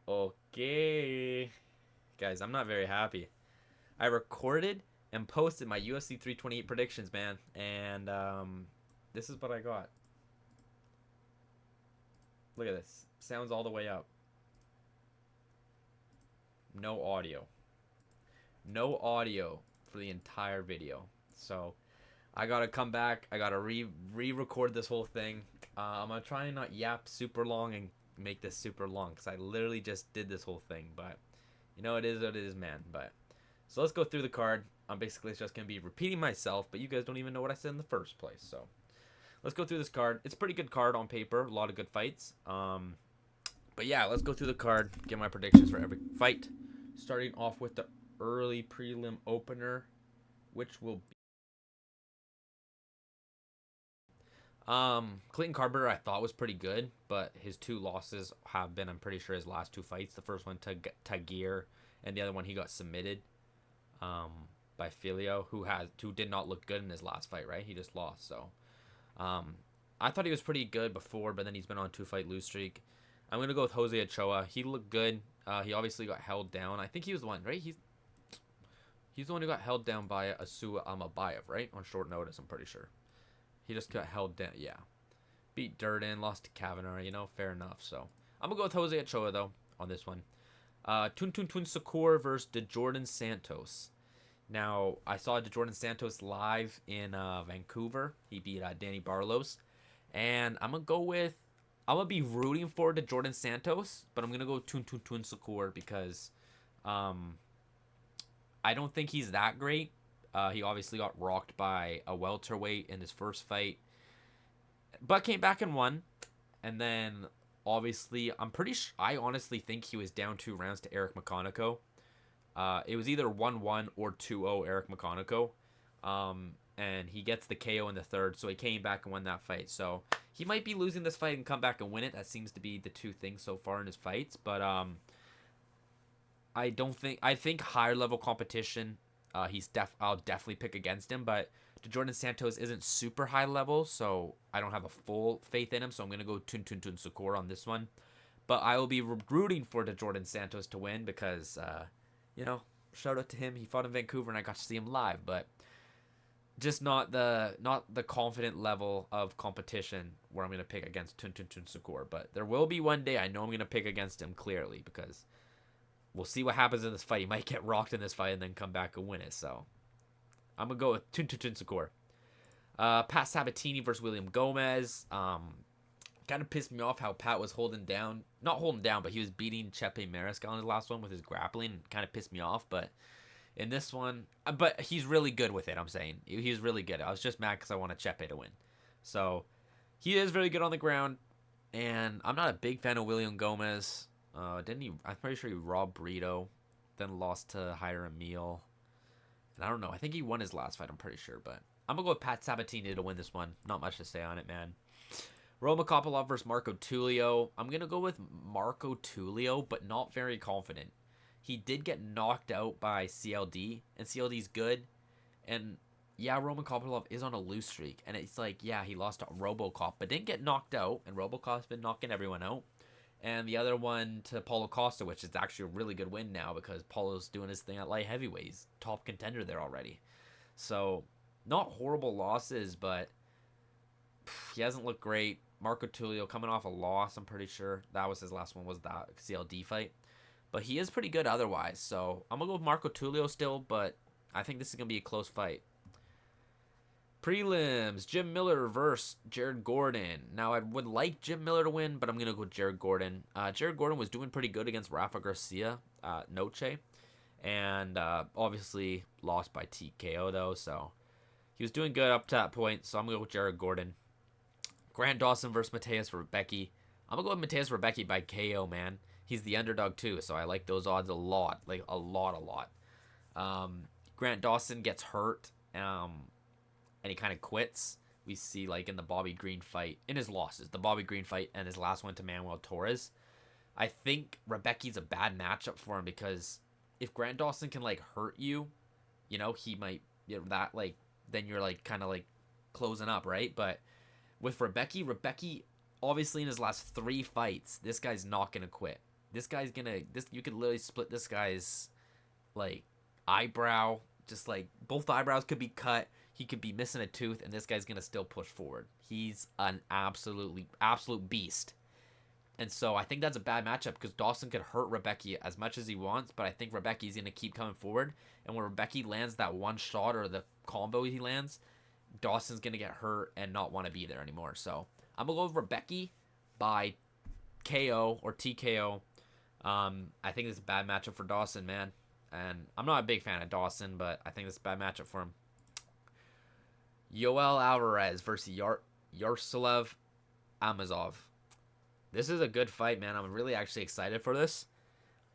Okay. Guys, I'm not very happy. I recorded and posted my UFC 328 predictions, man. And this is what I got. Look at this. Sounds all the way up. No audio. No audio for the entire video. So I gotta come back. I gotta re-record this whole thing. I'm gonna try and not yap super long and make this super long because I literally just did this whole thing. But you know, it is what it is, man. But so let's go through the card. I'm basically just gonna be repeating myself, but you guys don't even know what I said in the first place. So let's go through this card. It's a pretty good card on paper. A lot of good fights. But yeah, let's go through the card. Get my predictions for every fight. Starting off with the early prelim opener, which will be Clayton Carpenter. I thought was pretty good, but his two losses have been, I'm pretty sure, his last two fights. The first one to Tagir, and the other one he got submitted um, by Filio, who did not look good in his last fight. Right, he just lost. So um, I thought he was pretty good before, but then he's been on 2-fight lose streak. I'm gonna go with Jose Ochoa. He looked good. He obviously got held down. I think he was the one, right? He's the one who got held down by Asua Amabayev, right? On short notice, I'm pretty sure. He just got held down. Yeah. Beat Durden, lost to Kavanaugh, fair enough. So I'm going to go with Jose Ochoa, though, on this one. Tun Tun Tun Sakur versus DeJordan Santos. Now, I saw DeJordan Santos live in Vancouver. He beat Danny Barlos. And I'm going to be rooting for DeJordan Santos, but I'm going to go Tun Tun Tun Sakur because I don't think he's that great. He obviously got rocked by a welterweight in his first fight, but came back and won. And then, obviously, I honestly think he was down 2 rounds to Eric McConaughey. It was either 1-1 or 2-0 Eric McConaughey. And he gets the KO in the third, so he came back and won that fight. So he might be losing this fight and come back and win it. That seems to be the two things so far in his fights. But I think higher level competition. I'll definitely pick against him, but Jordan Santos isn't super high level, so I don't have a full faith in him. So I'm gonna go Tun Tun Tun Sakur on this one, but I will be rooting for Jordan Santos to win because shout out to him. He fought in Vancouver and I got to see him live, but just not the confident level of competition where I'm gonna pick against Tun Tun Tun Sakur. But there will be one day I know I'm gonna pick against him clearly because we'll see what happens in this fight. He might get rocked in this fight and then come back and win it. So I'm going to go with Tun Tun Tun Sakur. Pat Sabatini versus William Gomez. Kind of pissed me off how Pat was holding down. Not holding down, but he was beating Chepe Mariscal in his last one with his grappling. Kind of pissed me off. But in this one, but he's really good with it, I'm saying. He was really good. I was just mad because I wanted Chepe to win. So he is very good on the ground. And I'm not a big fan of William Gomez. Didn't he? I'm pretty sure he robbed Brito, then lost to Hiram Emil. And I don't know. I think he won his last fight. I'm pretty sure, but I'm gonna go with Pat Sabatini to win this one. Not much to say on it, man. Roma Kopylov versus Marco Tulio. I'm gonna go with Marco Tulio, but not very confident. He did get knocked out by CLD, and CLD's good. And yeah, Roman Kopylov is on a lose streak, and it's like, yeah, he lost to RoboCop, but didn't get knocked out, and RoboCop's been knocking everyone out. And the other one to Paulo Costa, which is actually a really good win now because Paulo's doing his thing at light heavyweight. He's top contender there already. So, not horrible losses, but he hasn't looked great. Marco Tulio coming off a loss, I'm pretty sure. That was his last one, was that CLD fight. But he is pretty good otherwise. So, I'm going to go with Marco Tulio still, but I think this is going to be a close fight. Prelims, Jim Miller versus Jared Gordon. Now, I would like Jim Miller to win, but I'm going to go with Jared Gordon. Jared Gordon was doing pretty good against Rafa Garcia, Noche, and obviously lost by TKO, though, so he was doing good up to that point, so I'm going to go with Jared Gordon. Grant Dawson versus Mateus Rebecki. I'm going to go with Mateus Rebecki by KO, man. He's the underdog, too, so I like those odds a lot, like a lot. Grant Dawson gets hurt, and he kind of quits. We see like in the Bobby Green fight, in his losses, the Bobby Green fight and his last one to Manuel Torres. I think Rebecki's a bad matchup for him because if Grant Dawson can like hurt you, he might that like then you're like kind of like closing up, right? But with Rebecki obviously in his last 3 fights, this guy's not gonna quit. This guy's gonna this you could literally split this guy's like eyebrow, just like both eyebrows could be cut. He could be missing a tooth, and this guy's gonna still push forward. He's an absolute beast. And so I think that's a bad matchup because Dawson could hurt Rebecca as much as he wants, but I think Rebecca's going to keep coming forward. And when Rebecca lands that one shot or the combo he lands, Dawson's going to get hurt and not want to be there anymore. So I'm going to go with Rebecca by KO or TKO. I think it's a bad matchup for Dawson, man. And I'm not a big fan of Dawson, but I think it's a bad matchup for him. Yoel Alvarez versus Yaroslav Amazov. This is a good fight, man. I'm really actually excited for this.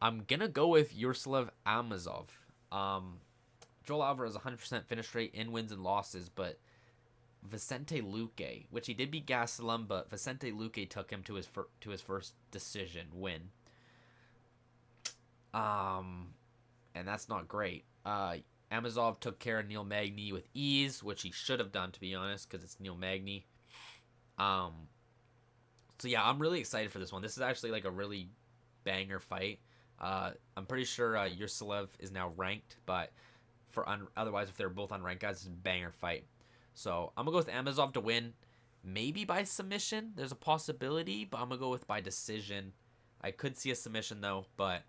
I'm going to go with Yaroslav Amazov. Joel Alvarez 100% finish rate in wins and losses, but Vicente Luque, which he did beat Gastelum, but Vicente Luque took him to his first decision win. And that's not great. Amazov took care of Neil Magny with ease, which he should have done, to be honest, because it's Neil Magny. So yeah, I'm really excited for this one. This is actually like a really banger fight. I'm pretty sure Yaroslav is now ranked, but otherwise, if they're both unranked guys, it's a banger fight. So I'm gonna go with Amazov to win, maybe by submission. There's a possibility, but I'm gonna go with by decision. I could see a submission though, but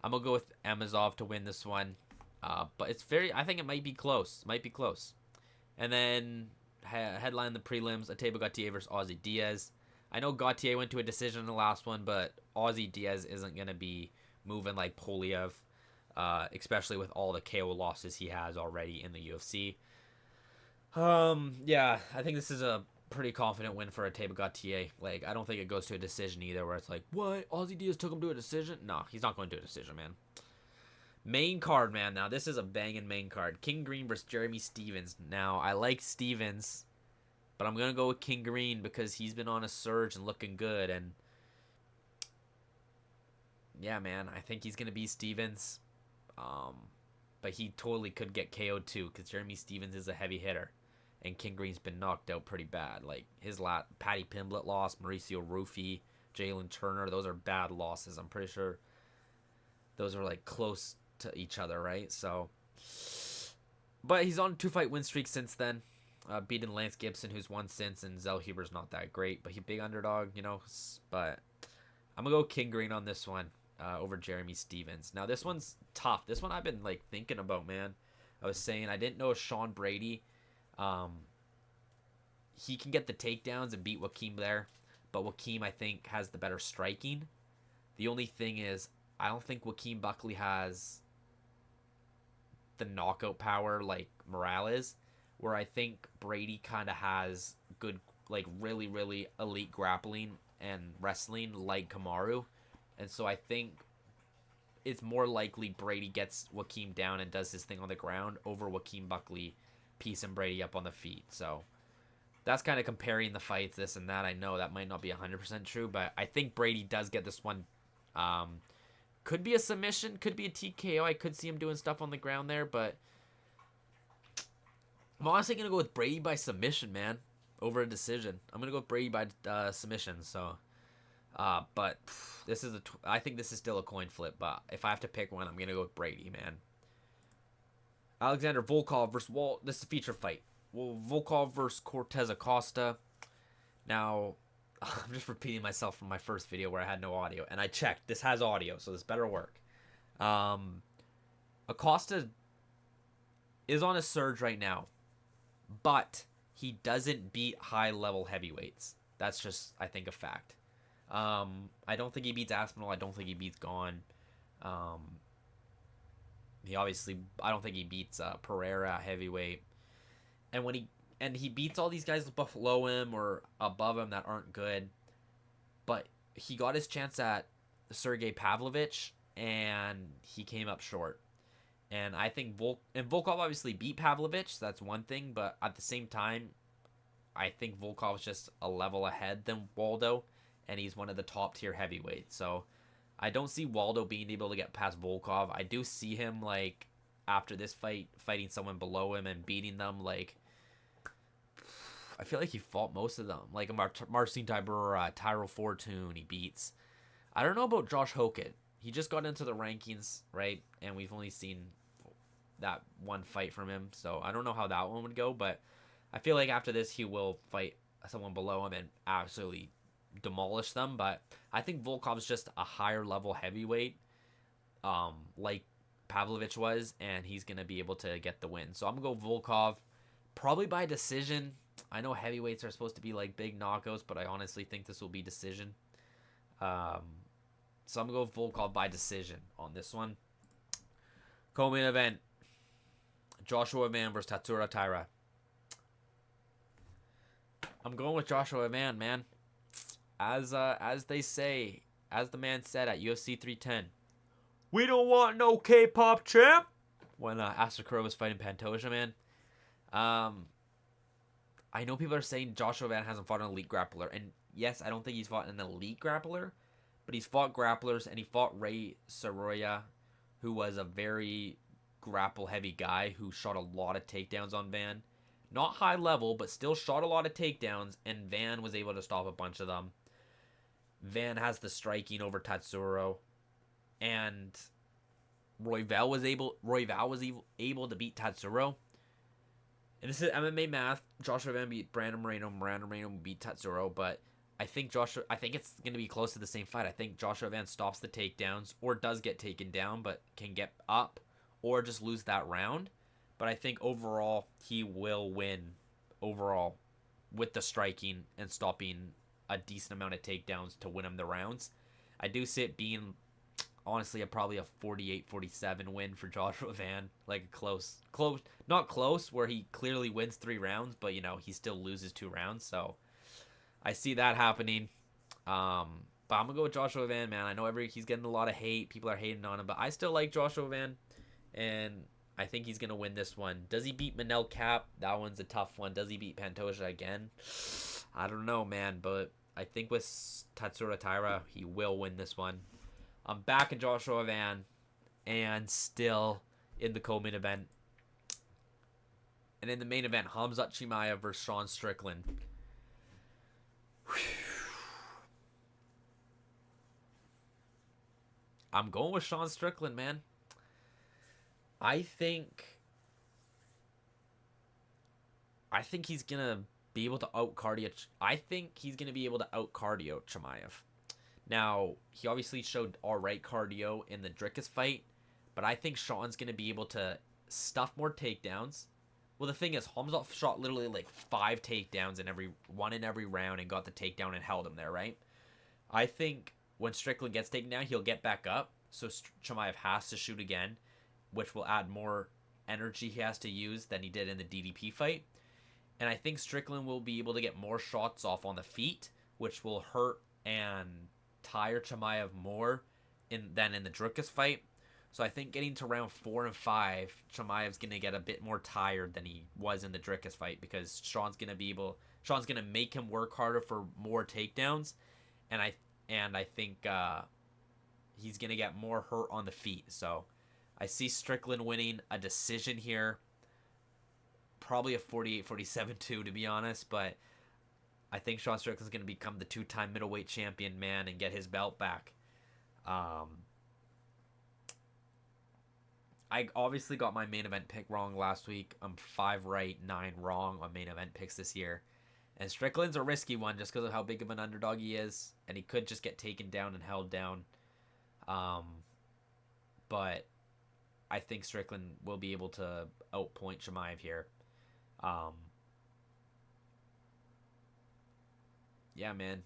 I'm gonna go with Amazov to win this one. But I think it might be close. Might be close. And then headline the prelims: Ateba Gautier versus Ozzy Diaz. I know Gautier went to a decision in the last one, but Ozzy Diaz isn't gonna be moving like Poliev, especially with all the KO losses he has already in the UFC. Yeah, I think this is a pretty confident win for Ateba Gautier. Like, I don't think it goes to a decision either, where it's like, what? Ozzy Diaz took him to a decision? No, he's not going to a decision, man. Main card, man. Now, this is a banging main card. King Green versus Jeremy Stephens. Now, I like Stephens, but I'm going to go with King Green because he's been on a surge and looking good. And, yeah, man, I think he's going to be Stephens. But he totally could get KO'd too because Jeremy Stephens is a heavy hitter. And King Green's been knocked out pretty bad. Like, his Patty Pimblett loss, Mauricio Rufy, Jalen Turner, those are bad losses. I'm pretty sure those are, like, close to each other, right? So, but he's on a 2-fight win streak since then. Beating Lance Gibson, who's won since, and Zell Huber's not that great, but he's a big underdog, you know. But I'm going to go King Green on this one over Jeremy Stephens. Now, this one's tough. This one I've been, like, thinking about, man. I was saying I didn't know Sean Brady. He can get the takedowns and beat Joaquim there, but Joaquim, I think, has the better striking. The only thing is, I don't think Joaquim Buckley has the knockout power like Morales, where I think Brady kind of has good, like, really, really elite grappling and wrestling like Kamaru. And so I think it's more likely Brady gets Joaquim down and does his thing on the ground over Joaquim Buckley piecing Brady up on the feet. So that's kind of comparing the fights, this and that. I know that might not be 100% true, but I think Brady does get this one. Could be a submission, could be a TKO. I could see him doing stuff on the ground there, but I'm honestly going to go with Brady by submission, man, over a decision. I'm going to go with Brady by submission, so... but this is I think this is still a coin flip, but if I have to pick one, I'm going to go with Brady, man. Alexander Volkov versus Walt. This is a feature fight. Volkov versus Cortez Acosta. Now, I'm just repeating myself from my first video where I had no audio, and I checked. This has audio, so this better work. Acosta is on a surge right now, but he doesn't beat high-level heavyweights. That's just, I think, a fact. I don't think he beats Aspinall. I don't think he beats Gone. I don't think he beats Pereira heavyweight. And he beats all these guys below him or above him that aren't good. But he got his chance at Sergey Pavlovich, and he came up short. And I think Volkov obviously beat Pavlovich, so that's one thing. But at the same time, I think Volkov's just a level ahead than Waldo, and he's one of the top tier heavyweights. So I don't see Waldo being able to get past Volkov. I do see him, like, after this fight, fighting someone below him and beating them. Like, I feel like he fought most of them. Like Marcin Tybura, Tyro Fortune, he beats. I don't know about Josh Hockett. He just got into the rankings, right? And we've only seen that one fight from him, so I don't know how that one would go. But I feel like after this, he will fight someone below him and absolutely demolish them. But I think Volkov's just a higher level heavyweight, like Pavlovich was, and he's gonna be able to get the win. So I'm gonna go Volkov, probably by decision. I know heavyweights are supposed to be like big knockouts, but I honestly think this will be decision. Um, so I'm gonna go Volkov by decision on this one. Co-main event: Joshua Van versus Tatsuro Taira. I'm going with Joshua Van, man. As they say, as the man said at UFC 310, we don't want no K-pop champ. When Asakura was fighting Pantoja, man. I know people are saying Joshua Van hasn't fought an elite grappler, and yes, I don't think he's fought an elite grappler, but he's fought grapplers, and he fought Ray Soroya, who was a very grapple-heavy guy who shot a lot of takedowns on Van. Not high level, but still shot a lot of takedowns, and Van was able to stop a bunch of them. Van has the striking over Tatsuro, and Royval was able to beat Tatsuro. And this is MMA math. Joshua Van beat Brandon Moreno. Brandon Moreno beat Tatsuro, but I think it's going to be close to the same fight. I think Joshua Van stops the takedowns or does get taken down, but can get up or just lose that round. But I think overall he will win overall with the striking and stopping a decent amount of takedowns to win him the rounds. I do see it being honestly probably a 48-47 win for Joshua Van, like a close, not close where he clearly wins 3 rounds, but he still loses 2 rounds. So I see that happening. But I'm gonna go with Joshua Van, man. I know he's getting a lot of hate. People are hating on him, but I still like Joshua Van, and I think he's gonna win this one. Does he beat Manel Cap? That one's a tough one. Does he beat Pantoja again? I don't know, man, but I think with Tatsuro Taira, he will win this one. I'm back in Joshua Van, and still in the co-main event. And in the main event, Khamzat Chimaev versus Sean Strickland. I'm going with Sean Strickland, man. I think he's gonna be able to out cardio. I think he's gonna be able to out cardio Chimaev. Now, he obviously showed alright cardio in the Dricus fight, but I think Sean's gonna be able to stuff more takedowns. Well, the thing is, Khamzat shot literally like 5 takedowns in every round and got the takedown and held him there, right? I think when Strickland gets taken down, he'll get back up. So Chimaev has to shoot again, which will add more energy he has to use than he did in the DDP fight. And I think Strickland will be able to get more shots off on the feet, which will hurt and tire Chimaev more than in the Dricus fight. So I think getting to round 4 and 5, Chimaev's going to get a bit more tired than he was in the Dricus fight, because Sean's going to make him work harder for more takedowns, and I think he's going to get more hurt on the feet. So I see Strickland winning a decision here. Probably a 48-47 too, to be honest, but I think Sean Strickland's going to become the 2-time middleweight champion, man, and get his belt back. I obviously got my main event pick wrong last week. I'm 5 right, 9 wrong on main event picks this year. And Strickland's a risky one just because of how big of an underdog he is, and he could just get taken down and held down. But I think Strickland will be able to outpoint Chimaev here. Yeah, man.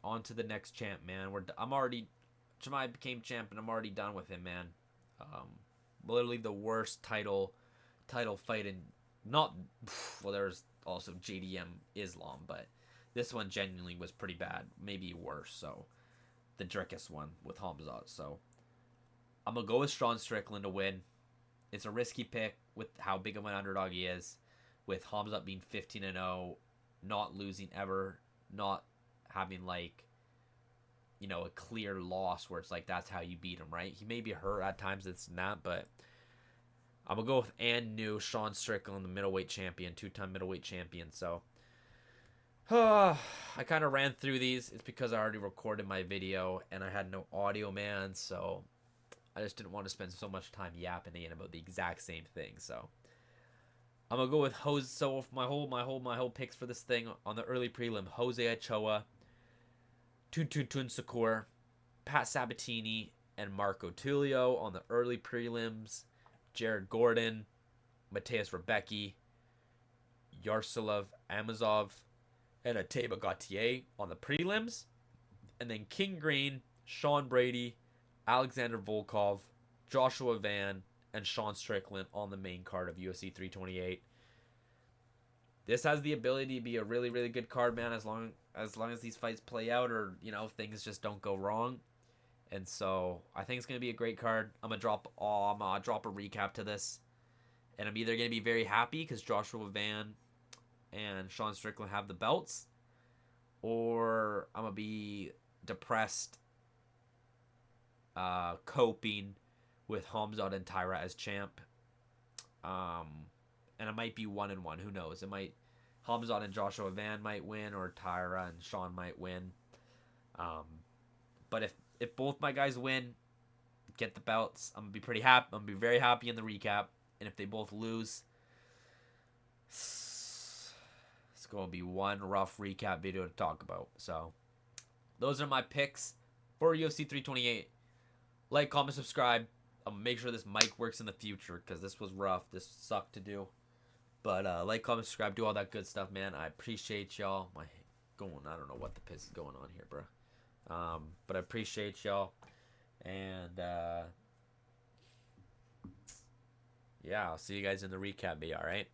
On to the next champ, man. Chimaev became champ, and I'm already done with him, man. Literally the worst title fight in there's also JDM Islam, but this one genuinely was pretty bad, maybe worse. So the Dricus one with Khamzat. So I'm gonna go with Sean Strickland to win. It's a risky pick with how big of an underdog he is, with Khamzat being 15-0, not losing ever, not having a clear loss where it's like that's how you beat him, right? He may be hurt at times, it's not, but I'm gonna go with Sean Strickland, the middleweight champion, 2-time middleweight champion. So I kind of ran through these. It's because I already recorded my video and I had no audio, man. So I just didn't want to spend so much time yapping in about the exact same thing. So I'm gonna go with Jose. So my whole picks for this thing on the early prelim: Jose Ochoa, Tun Sakur, Pat Sabatini, and Marco Tulio. On the early prelims: Jared Gordon, Mateus Rebecki, Yaroslav Amazov, and Ateba Gautier on the prelims. And then King Green, Sean Brady, Alexander Volkov, Joshua Van, and Sean Strickland on the main card of UFC 328. This has the ability to be a really, really good card, man, as long as these fights play out, or things just don't go wrong. And so I think it's gonna be a great card. I'm gonna drop a recap to this, and I'm either gonna be very happy because Joshua Van and Sean Strickland have the belts, or I'm gonna be depressed, coping with Hamzat and Tyra as champ. And it might be 1-1. Who knows? It might Hamzat and Joshua Van might win, or Tyra and Sean might win. But if both my guys win, get the belts, I'm gonna be pretty happy. I'm gonna be very happy in the recap. And if they both lose, it's gonna be one rough recap video to talk about. So those are my picks for UFC 328. Like, comment, subscribe. I'm gonna make sure this mic works in the future because this was rough. This sucked to do. But like, comment, subscribe, do all that good stuff, man. I appreciate y'all. I don't know what the piss is going on here, bro. But I appreciate y'all. And yeah, I'll see you guys in the recap video, alright?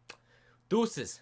Deuces.